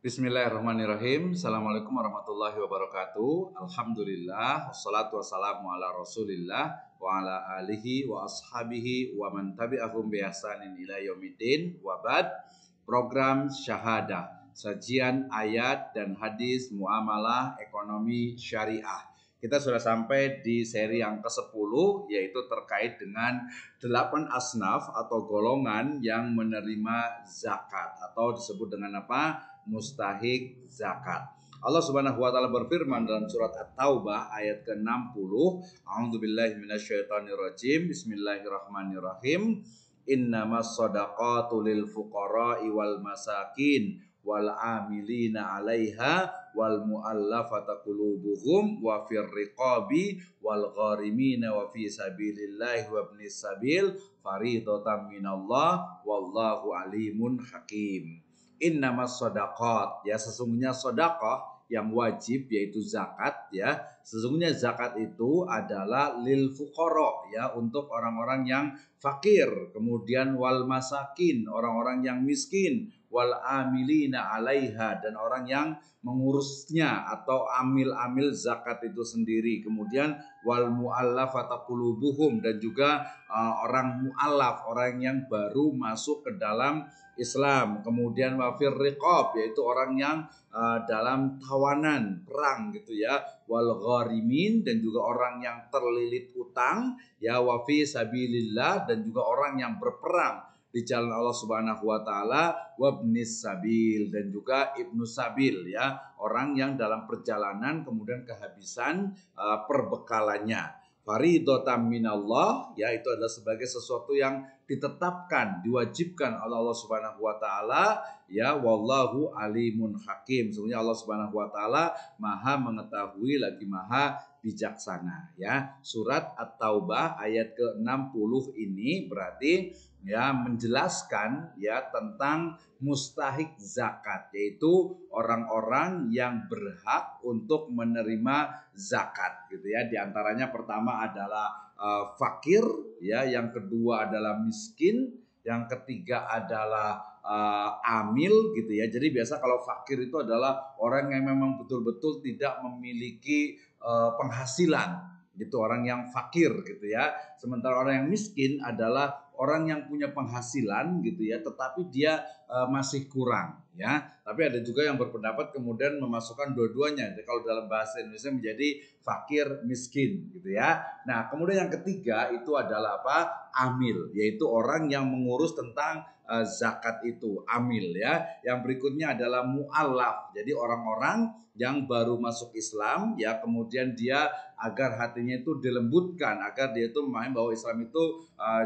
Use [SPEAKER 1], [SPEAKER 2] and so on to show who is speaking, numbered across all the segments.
[SPEAKER 1] Bismillahirrahmanirrahim. Assalamualaikum warahmatullahi wabarakatuh. Alhamdulillah. Wassalatu wassalamu ala rasulillah wa ala alihi wa ashabihi wa man tabi'ahum bi ihsanin ila yaumiddin. Wa ba'd. Program Syahadah, sajian ayat dan hadis muamalah ekonomi syariah. Kita sudah sampai di seri yang ke-10, yaitu terkait dengan 8 asnaf atau golongan yang menerima zakat atau disebut dengan apa? Mustahik zakat. Allah Subhanahu wa taala berfirman dalam surat At-Taubah ayat ke-60, A'udzubillahi minasyaitonirrajim. Bismillahirrahmanirrahim. Innamas shadaqatu lil fuqara'i wal masakin wal amilina 'alaiha wal mu'allafata qulubuhum wa fir riqabi wal gharimina wa fi sabilillahi wa ibnis sabil faridatan minallah wallahu alimun hakim. Innamas shadaqat, ya sesungguhnya sedekah yang wajib yaitu zakat, ya sesungguhnya zakat itu adalah lil fuqara, ya untuk orang-orang yang fakir, kemudian wal masakin, orang-orang yang miskin, wal amilina 'alaiha, dan orang yang mengurusnya atau amil-amil zakat itu sendiri, kemudian wal mu'allafata qulubuhum, dan juga orang mu'allaf, orang yang baru masuk ke dalam Islam, kemudian wafir riqab, yaitu orang yang dalam tawanan perang gitu ya, wal gharimin, dan juga orang yang terlilit utang, ya wafi sabilillah, dan juga orang yang berperang di jalan Allah Subhanahu wa taala, wabnis sabil, dan juga ibnu sabil, ya orang yang dalam perjalanan kemudian kehabisan perbekalannya. Faridatan minallah, ya itu adalah sebagai sesuatu yang ditetapkan, diwajibkan oleh Allah Subhanahu wa taala, ya wallahu alimun hakim. Sebenarnya Allah Subhanahu wa taala Maha mengetahui lagi Maha bijaksana, ya. Surat At-Taubah ayat ke-60 ini berarti ya menjelaskan ya tentang mustahik zakat, yaitu orang-orang yang berhak untuk menerima zakat gitu ya. Di antaranya pertama adalah fakir, ya, yang kedua adalah miskin, yang ketiga adalah amil gitu ya. Jadi biasa kalau fakir itu adalah orang yang memang betul-betul tidak memiliki penghasilan gitu, orang yang fakir gitu ya. Sementara orang yang miskin adalah orang yang punya penghasilan gitu ya, tetapi dia masih kurang, ya. Tapi ada juga yang berpendapat kemudian memasukkan dua-duanya. Jadi kalau dalam bahasa Indonesia menjadi fakir miskin gitu ya. Nah, kemudian yang ketiga itu adalah apa? Amil, yaitu orang yang mengurus tentang zakat itu, amil, ya. Yang berikutnya adalah mu'allaf. Jadi orang-orang yang baru masuk Islam, ya, kemudian dia agar hatinya itu dilembutkan, agar dia itu memahami bahwa Islam itu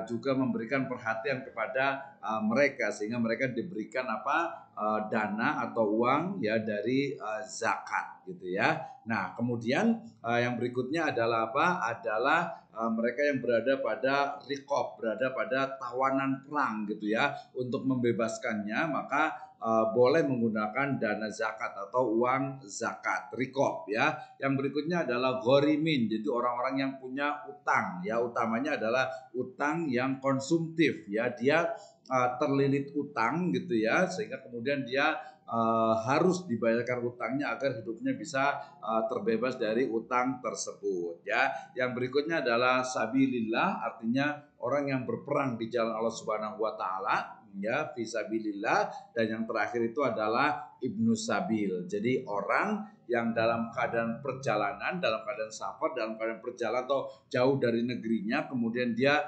[SPEAKER 1] juga memberikan perhatian kepada mereka, sehingga mereka diberikan apa? Dana atau uang, ya, dari zakat gitu ya. Nah, kemudian yang berikutnya adalah apa? Adalah mereka yang berada pada riqab, berada pada tawanan perang gitu ya. Untuk membebaskannya maka boleh menggunakan dana zakat atau uang zakat, riqab, ya. Yang berikutnya adalah gharimin, jadi orang-orang yang punya utang, ya, utamanya adalah utang yang konsumtif, ya, dia terlilit utang gitu ya, sehingga kemudian dia harus dibayarkan utangnya agar hidupnya bisa terbebas dari utang tersebut, ya. Yang berikutnya adalah sabilillah, artinya orang yang berperang di jalan Allah Subhanahu wa taala, ya, fisabilillah. Dan yang terakhir itu adalah ibnu sabil, jadi orang yang dalam keadaan perjalanan, dalam keadaan safar, dalam keadaan perjalanan atau jauh dari negerinya, kemudian dia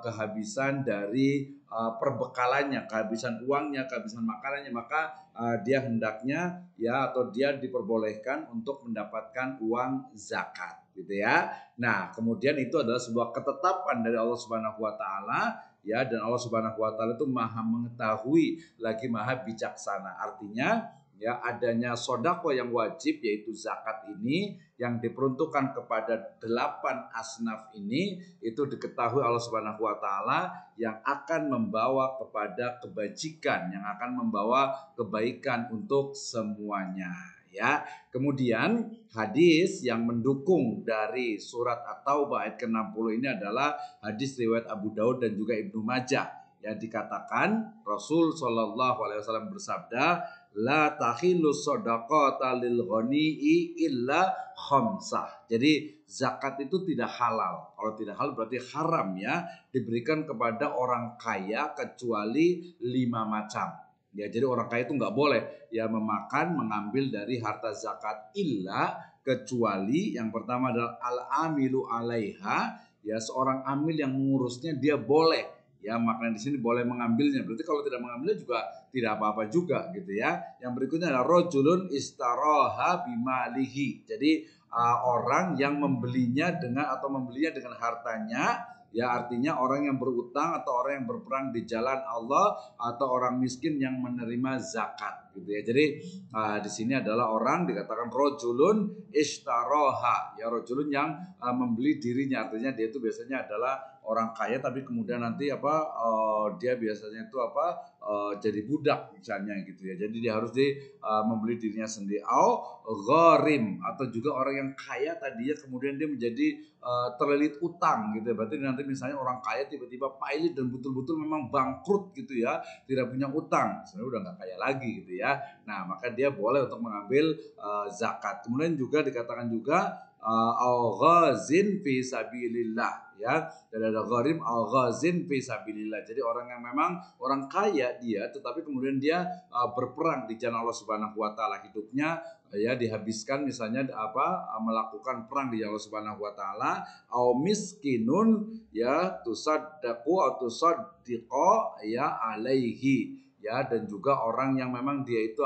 [SPEAKER 1] kehabisan dari perbekalannya, kehabisan uangnya, kehabisan makanannya, maka dia hendaknya, ya, atau dia diperbolehkan untuk mendapatkan uang zakat gitu ya. Nah, kemudian itu adalah sebuah ketetapan dari Allah Subhanahu wa taala, ya, dan Allah Subhanahu wa taala itu Maha mengetahui lagi Maha bijaksana. Artinya ya adanya sodako yang wajib yaitu zakat ini yang diperuntukkan kepada 8 asnaf ini, itu diketahui Allah Subhanahu wa taala yang akan membawa kepada kebajikan, yang akan membawa kebaikan untuk semuanya, ya. Kemudian hadis yang mendukung dari surat At-Taubah ayat ke-60 ini adalah hadis riwayat Abu Daud dan juga Ibnu Majah, yang dikatakan Rasul Shallallahu Alaihi Wasallam bersabda, la tahilu shadaqata lil ghani'i illa khamsah. Jadi zakat itu tidak halal. Kalau tidak halal berarti haram ya, diberikan kepada orang kaya kecuali 5 macam. Ya, jadi orang kaya itu nggak boleh ya memakan, mengambil dari harta zakat illa, kecuali yang pertama adalah al-amilu alaiha, ya seorang amil yang mengurusnya dia boleh ya, makna di sini boleh mengambilnya. Berarti kalau tidak mengambilnya juga tidak apa-apa juga gitu ya. Yang berikutnya adalah rojulun istaraha bimalihi. Jadi orang yang membelinya dengan hartanya. Ya, artinya orang yang berutang atau orang yang berperang di jalan Allah atau orang miskin yang menerima zakat gitu ya. Jadi di sini adalah orang dikatakan rojulun ishtaroha, ya rojulun yang membeli dirinya, artinya dia itu biasanya adalah orang kaya tapi kemudian nanti dia biasanya itu jadi budak misalnya gitu ya. Jadi dia harus membeli dirinya sendiri. Gharim, atau juga orang yang kaya tadinya kemudian dia menjadi terlilit utang gitu ya. Berarti nanti misalnya orang kaya tiba-tiba pailit dan betul-betul memang bangkrut gitu ya, tidak punya utang, sebenarnya udah nggak kaya lagi gitu ya. Nah, maka dia boleh untuk mengambil zakat. Kemudian juga dikatakan juga al-ghazin fi sabilillah ya. Dan ada gharim al-ghazin fi sabilillah. Jadi orang yang memang orang kaya dia, tetapi kemudian dia berperang di jalan Allah Subhanahu wa taala, hidupnya ya dihabiskan misalnya melakukan perang di jalan Allah Subhanahu wa taala. Au miskinun ya tusaddaqu atau tusaddiqa ya alaihi, ya, dan juga orang yang memang dia itu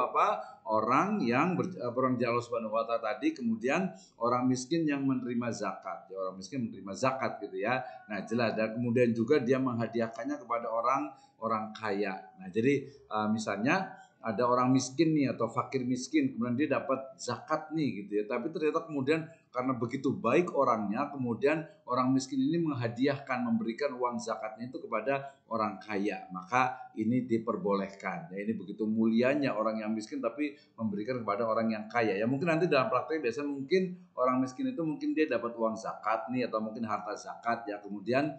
[SPEAKER 1] orang yang berperang di Allah Subhanahu wa taala tadi, kemudian orang miskin yang menerima zakat, ya, orang miskin menerima zakat gitu ya. Nah, jelas. Dan kemudian juga dia menghadiahkannya kepada orang kaya. Nah, jadi misalnya ada orang miskin nih atau fakir miskin, kemudian dia dapat zakat nih gitu ya, tapi ternyata kemudian karena begitu baik orangnya, kemudian orang miskin ini memberikan uang zakatnya itu kepada orang kaya, maka ini diperbolehkan ya. Ini begitu mulianya orang yang miskin tapi memberikan kepada orang yang kaya ya. Mungkin nanti dalam praktek biasanya mungkin orang miskin itu mungkin dia dapat uang zakat nih atau mungkin harta zakat ya, kemudian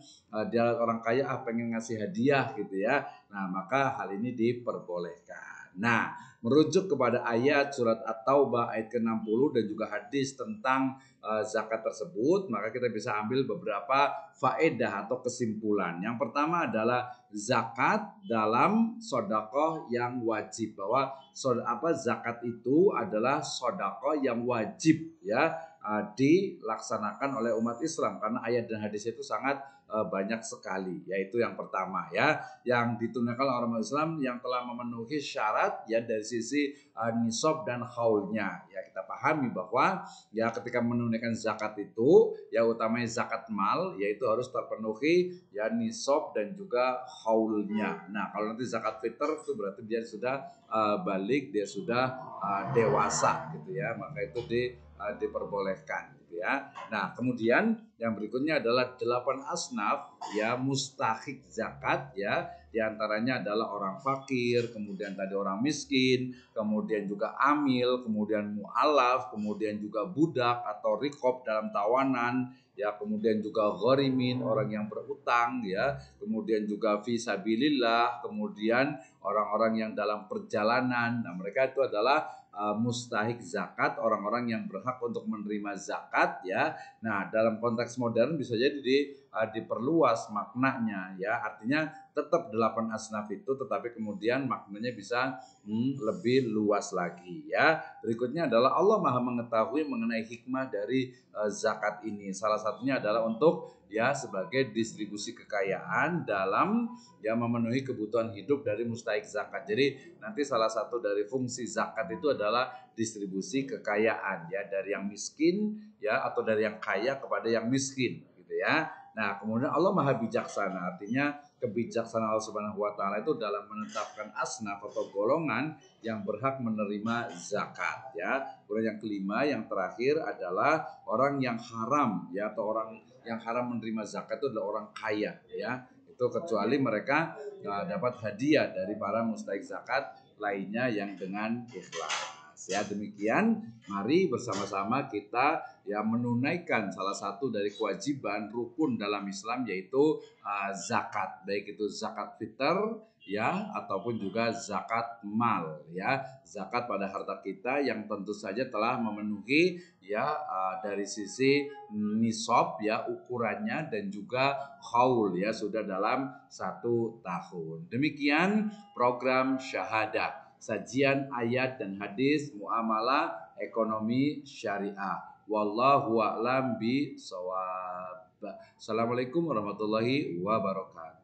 [SPEAKER 1] dia orang kaya pengen ngasih hadiah gitu ya. Nah, maka hal ini diperbolehkan. Nah, merujuk kepada ayat surat At-Taubah ayat ke-60 dan juga hadis tentang zakat tersebut, maka kita bisa ambil beberapa faedah atau kesimpulan. Yang pertama adalah zakat dalam sodakoh yang wajib, bahwa zakat itu adalah sodakoh yang wajib ya, dilaksanakan oleh umat Islam, karena ayat dan hadis itu sangat banyak sekali. Yaitu yang pertama ya, yang ditunaikan oleh umat Islam yang telah memenuhi syarat ya dari sisi nisab dan haulnya. Ya, kita pahami bahwa ya ketika menunaikan zakat itu ya utamanya zakat mal, yaitu harus terpenuhi ya nisab dan juga haulnya. Nah, kalau nanti zakat fitr itu berarti dia sudah balik, dia sudah dewasa gitu ya, maka itu diperbolehkan gitu ya. Nah, kemudian yang berikutnya adalah 8 asnaf ya mustahik zakat ya. Di antaranya adalah orang fakir, kemudian tadi orang miskin, kemudian juga amil, kemudian mu'alaf, kemudian juga budak atau rikob dalam tawanan ya, kemudian juga gharimin, orang yang berutang ya, kemudian juga fisabilillah, kemudian orang-orang yang dalam perjalanan. Nah, mereka itu adalah mustahik zakat, orang-orang yang berhak untuk menerima zakat ya. Nah, dalam konteks modern bisa jadi diperluas maknanya ya, artinya tetap 8 asnaf itu, tetapi kemudian maknanya bisa lebih luas lagi ya. Berikutnya adalah Allah Maha mengetahui mengenai hikmah dari zakat ini. Salah satunya adalah untuk ya sebagai distribusi kekayaan dalam ya memenuhi kebutuhan hidup dari mustahik zakat. Jadi nanti salah satu dari fungsi zakat itu adalah distribusi kekayaan ya, dari yang miskin ya atau dari yang kaya kepada yang miskin gitu ya. Nah, kemudian Allah Maha bijaksana, artinya kebijaksanaan Allah Subhanahu wa taala itu dalam menetapkan asnaf atau golongan yang berhak menerima zakat ya. Kemudian yang kelima, yang terakhir adalah orang yang haram ya, atau orang yang haram menerima zakat itu adalah orang kaya ya. Itu kecuali mereka dapat hadiah dari para mustahik zakat lainnya yang dengan ikhlas Ya, demikian mari bersama-sama kita ya menunaikan salah satu dari kewajiban rukun dalam Islam, yaitu zakat, baik itu zakat fitr ya ataupun juga zakat mal ya, zakat pada harta kita yang tentu saja telah memenuhi ya dari sisi nisab ya ukurannya, dan juga haul ya sudah dalam 1 tahun. Demikian program syahadah, sajian ayat dan hadis muamalah ekonomi syariah. Wallahu a'lam bishawab. Assalamualaikum warahmatullahi wabarakatuh.